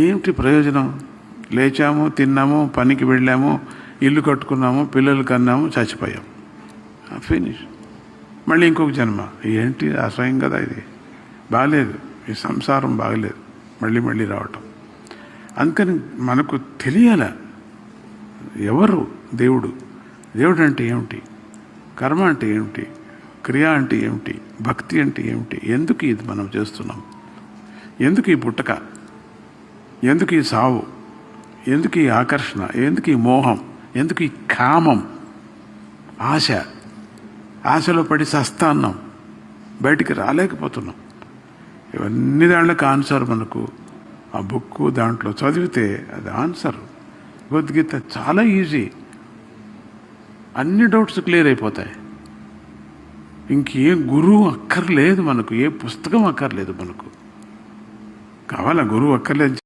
ఏమిటి ప్రయోజనం? లేచాము, తిన్నాము, పనికి వెళ్ళాము, ఇల్లు కట్టుకున్నాము, పిల్లలు కన్నాము, చచ్చిపోయాం, ఫినిష్. మళ్ళీ ఇంకొక జన్మ. ఏంటి అసహ్యం కదా ఇది, బాగలేదు, ఈ సంసారం బాగలేదు, మళ్ళీ మళ్ళీ రావటం. అందుకని మనకు తెలియాల ఎవరు దేవుడు, దేవుడు అంటే ఏమిటి, కర్మ అంటే ఏమిటి, క్రియ అంటే ఏమిటి, భక్తి అంటే ఏమిటి, ఎందుకు ఇది మనం చేస్తున్నాం, ఎందుకు ఈ పుట్టక, ఎందుకు ఈ సావు, ఎందుకు ఈ ఆకర్షణ, ఎందుకు ఈ మోహం, ఎందుకు ఈ కామం, ఆశ, ఆశలో పడి సస్తాన్నాం, బయటికి రాలేకపోతున్నాం. ఇవన్నీ దాంట్లోకి ఆన్సర్ మనకు ఆ బుక్ దాంట్లో చదివితే అది ఆన్సర్. భగవద్గీత చాలా ఈజీ, అన్ని డౌట్స్ క్లియర్ అయిపోతాయి. ఇంకే గురువు అక్కర్లేదు మనకు, ఏ పుస్తకం అక్కర్లేదు మనకు. కావాలా గురువు అక్కర్లేదు